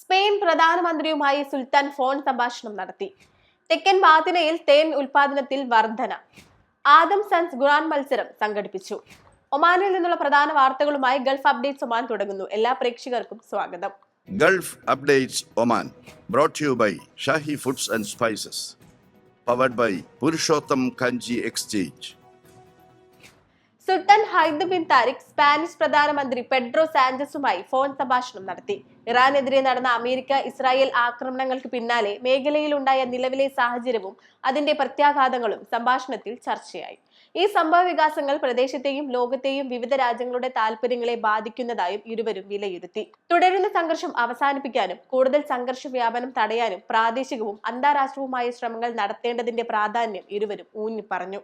Spain പ്രധാനമന്ത്രിയുമായി സുൽത്താൻ phone സംഭാഷണം നടത്തി. തെക്കൻ ബാത്തിനയിൽ തേൻ ഉൽപാദനത്തിൽ വർധന. ആദം സൺസ് ഖുറാൻ മത്സരം സംഘടിപ്പിച്ചു. ഒമാനിൽ നിന്നുള്ള പ്രധാന വാർത്തകളുമായി ഗൾഫ് അപ്ഡേറ്റ്സ് ഒമാൻ തുടങ്ങുന്നു. എല്ലാ പ്രേക്ഷകർക്കും സ്വാഗതം. Gulf Updates Oman brought to you by Shahi foods and spices, powered by Purushottam Kanji exchange. Sultan Haitham bin Tariq Spanish പ്രധാനമന്ത്രി പെഡ്രോ സാഞ്ചസുമായി ഫോൺ സംഭാഷണം നടത്തി. ഇറാനെതിരെ നടന്ന അമേരിക്ക ഇസ്രായേൽ ആക്രമണങ്ങൾക്ക് പിന്നാലെ മേഖലയിൽ ഉണ്ടായ നിലവിലെ സാഹചര്യവും അതിന്റെ പ്രത്യാഘാതങ്ങളും സംഭാഷണത്തിൽ ചർച്ചയായി. ഈ സംഭവ വികാസങ്ങൾ പ്രദേശത്തെയും ലോകത്തെയും വിവിധ രാജ്യങ്ങളുടെ താൽപര്യങ്ങളെ ബാധിക്കുന്നതായും ഇരുവരും വിലയിരുത്തി. തുടരുന്ന സംഘർഷം അവസാനിപ്പിക്കാനും കൂടുതൽ സംഘർഷ വ്യാപനം തടയാനും പ്രാദേശികവും അന്താരാഷ്ട്രവുമായ ശ്രമങ്ങൾ നടത്തേണ്ടതിന്റെ പ്രാധാന്യം ഇരുവരും ഊന്നി പറഞ്ഞു.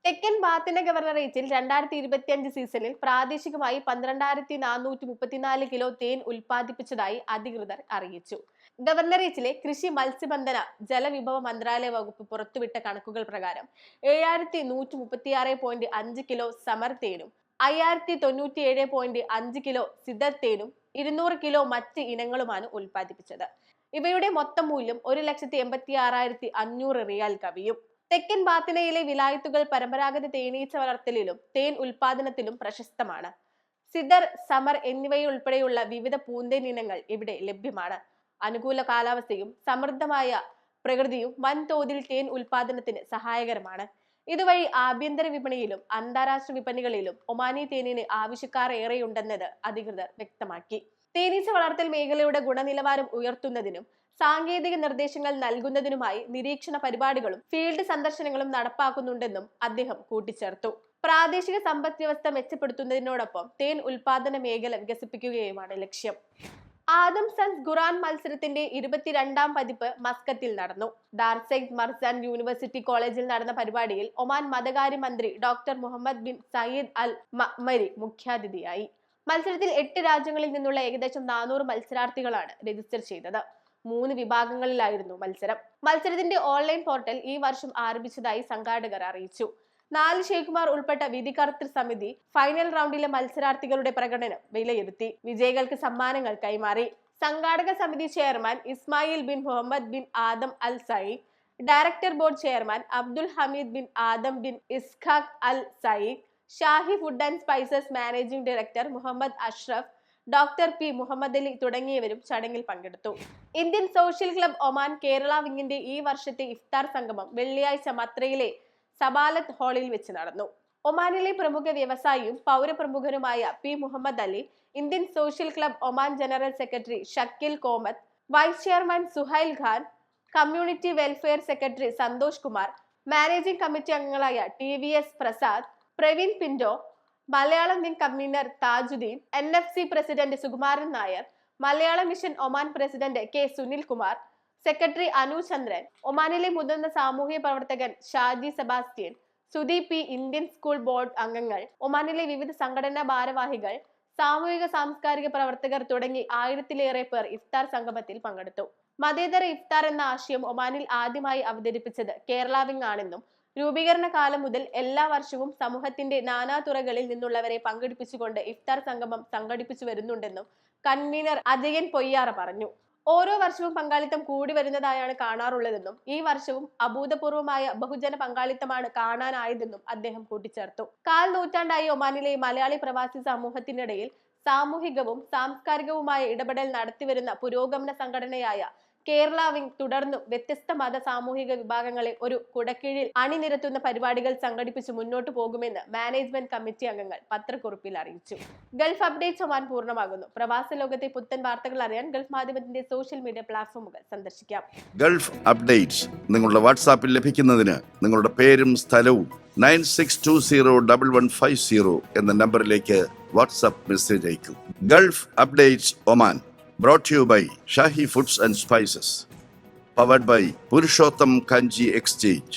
തെക്കൻ ബാത്തിന ഗവർണറേറ്റിൽ 2025 സീസണിൽ പ്രാദേശികമായി 12,434 കിലോ തേൻ ഉൽപ്പാദിപ്പിച്ചതായി അധികൃതർ അറിയിച്ചു. ഗവർണറേറ്റിലെ കൃഷി, മത്സ്യബന്ധന, ജലവിഭവ മന്ത്രാലയ വകുപ്പ് പുറത്തുവിട്ട കണക്കുകൾ പ്രകാരം 7,136.5 കിലോ സമർ തേനും 5,097.5 കിലോ സിദർ തേനും 200 കിലോ മറ്റ് ഇനങ്ങളുമാണ് ഉൽപ്പാദിപ്പിച്ചത്. ഇവയുടെ മൊത്തം മൂല്യം 1,86,500 റിയാൽ കവിയും. തെക്കൻ ബാത്തിനയിലെ വിലായത്തുകൾ പരമ്പരാഗത തേനീച്ച വളർത്തലിലും തേൻ ഉൽപാദനത്തിലും പ്രശസ്തമാണ്. സിദർ, സമർ എന്നിവയുൾപ്പെടെയുള്ള വിവിധ പൂന്തേൻ ഇനങ്ങൾ ഇവിടെ ലഭ്യമാണ്. അനുകൂല കാലാവസ്ഥയും സമൃദ്ധമായ പ്രകൃതിയും വൻതോതിൽ തേൻ ഉൽപാദനത്തിന് സഹായകരമാണ്. ഇതുവഴി ആഭ്യന്തര വിപണിയിലും അന്താരാഷ്ട്ര വിപണികളിലും ഒമാനി തേനിന് ആവശ്യക്കാർ ഏറെയുണ്ടെന്നത് അധികൃതർ വ്യക്തമാക്കി. തേനീച്ച വളർത്തൽ മേഖലയുടെ ഗുണനിലവാരം ഉയർത്തുന്നതിനും സാങ്കേതിക നിർദ്ദേശങ്ങൾ നൽകുന്നതിനുമായി നിരീക്ഷണ പരിപാടികളും ഫീൽഡ് സന്ദർശനങ്ങളും നടപ്പാക്കുന്നുണ്ടെന്നും അദ്ദേഹം കൂട്ടിച്ചേർത്തു. പ്രാദേശിക സമ്പദ് വ്യവസ്ഥ മെച്ചപ്പെടുത്തുന്നതിനോടൊപ്പം തേൻ ഉൽപാദന മേഖല വികസിപ്പിക്കുകയുമാണ് ലക്ഷ്യം. ആദം സൺസ് ഖുറാൻ മത്സരത്തിന്റെ 22ാം പതിപ്പ് മസ്കത്തിൽ നടന്നു. ദാർസെയ്ദ് മർസാൻ യൂണിവേഴ്സിറ്റി കോളേജിൽ നടന്ന പരിപാടിയിൽ ഒമാൻ മതകാര്യ മന്ത്രി ഡോക്ടർ മുഹമ്മദ് ബിൻ സയ്യിദ് അൽ മഅ്മരി മുഖ്യാതിഥിയായി. മത്സരത്തിൽ 8 രാജ്യങ്ങളിൽ നിന്നുള്ള ഏകദേശം 400 മത്സരാർത്ഥികളാണ് രജിസ്റ്റർ ചെയ്തത്. 3 വിഭാഗങ്ങളിലായിരുന്നു മത്സരം. മത്സരത്തിന്റെ ഓൺലൈൻ പോർട്ടൽ ഈ വർഷം ആരംഭിച്ചതായി സംഘാടകർ അറിയിച്ചു. 4 ഷെയ്ഖുമാർ ഉൾപ്പെട്ട വിധികർത്തൃ സമിതി ഫൈനൽ റൗണ്ടിലെ മത്സരാർത്ഥികളുടെ പ്രകടനം വിലയിരുത്തി. വിജയികൾക്ക് സമ്മാനങ്ങൾ കൈമാറി. സംഘാടക സമിതി chairman Ismail bin Mohammed bin Adam Al Sayyid, director board chairman Abdul Hameed bin Adam bin Ishaq Al Sayyid, Shahi food and spices managing director Muhammad Ashraf, doctor P Muhammad Ali തുടങ്ങിയവരും ചടങ്ങിൽ പങ്കെടുത്തു. Indian social club Oman Kerala വിങ്ങിന്റെ ഈ വർഷത്തെ ഇഫ്താർ സംഗമം വെള്ളിയാഴ്ച മത്രയിലെ സബാലത്ത് ഹാളിൽ വെച്ച് നടന്നു. ഒമാനിലെ പ്രമുഖ വ്യവസായിയും പൗരപ്രമുഖനുമായ P Muhammad Ali, Indian social club Oman general secretary Shakeel Komath, vice chairman Suhail Khan, community welfare secretary Santhosh Kumar, managing committee അംഗങ്ങളായ TVS Prasad, Praveen Pinto, Malayalam wing convener Thajudheen, NFC president Sukumaran Nair, Malayalam mission Oman president K Sunil Kumar, secretary Anu Chandran, ഒമാനിലെ മുതിർന്ന സാമൂഹ്യ പ്രവർത്തകൻ Shaji Sebastian, Sudhi P, Indian school board അംഗങ്ങൾ, ഒമാനിലെ വിവിധ സംഘടനാ ഭാരവാഹികൾ, സാമൂഹിക സാംസ്കാരിക പ്രവർത്തകർ തുടങ്ങി 1000-ലേറെ പേർ ഇഫ്താർ സംഗമത്തിൽ പങ്കെടുത്തു. മതേതര ഇഫ്താർ എന്ന ആശയം ഒമാനിൽ ആദ്യമായി അവതരിപ്പിച്ചത് കേരള വിംഗ് ആണെന്നും രൂപീകരണ കാലം മുതൽ എല്ലാ വർഷവും സമൂഹത്തിന്റെ നാനാതുറകളിൽ നിന്നുള്ളവരെ പങ്കെടുപ്പിച്ചുകൊണ്ട് ഇഫ്താർ സംഗമം സംഘടിപ്പിച്ചു വരുന്നുണ്ടെന്നും കൺവീനർ അജയൻ പൊയ്യാറ പറഞ്ഞു. ഓരോ വർഷവും പങ്കാളിത്തം കൂടി വരുന്നതായാണ് കാണാറുള്ളതെന്നും ഈ വർഷവും അഭൂതപൂർവമായ ബഹുജന പങ്കാളിത്തമാണ് കാണാനായതെന്നും അദ്ദേഹം കൂട്ടിച്ചേർത്തു. 1/4 നൂറ്റാണ്ടായി ഒമാനിലെ മലയാളി പ്രവാസി സമൂഹത്തിനിടയിൽ സാമൂഹികവും സാംസ്കാരികവുമായ ഇടപെടൽ നടത്തിവരുന്ന പുരോഗമന സംഘടനയായ കേരള വിംഗ് തുടർന്നും വ്യത്യസ്ത മത സാമൂഹിക വിഭാഗങ്ങളെ ഒരു കുടക്കീഴിൽ അണിനിരത്തുന്ന പരിപാടികൾ സംഘടിപ്പിച്ച് മുന്നോട്ടു പോകുമെന്ന് മാനേജ്മെന്റ് കമ്മിറ്റി അംഗങ്ങൾ പത്രക്കുറിപ്പിൽ അറിയിച്ചു. ഗൾഫ് അപ്ഡേറ്റ്സ് ഒമാൻ പൂർണ്ണമാകുന്നു. പ്രവാസ ലോകത്തെ പുത്തൻ വാർത്തകൾ അറിയാൻ ഗൾഫ് മാധ്യമത്തിന്റെ സോഷ്യൽ മീഡിയ പ്ലാറ്റ്ഫോമുകൾ സന്ദർശിക്കാം. ഗൾഫ് അപ്ഡേറ്റ്സ് നിങ്ങളുടെ വാട്സാപ്പിൽ ലഭിക്കുന്നതിന് നിങ്ങളുടെ പേരും സ്ഥലവും 96201150 എന്ന നമ്പറിലേക്ക് വാട്സാപ്പ് മെസ്സേജ് അയക്കൂ. Gulf Updates Oman brought to you by Shahi foods and spices, powered by Purushottam Kanji exchange.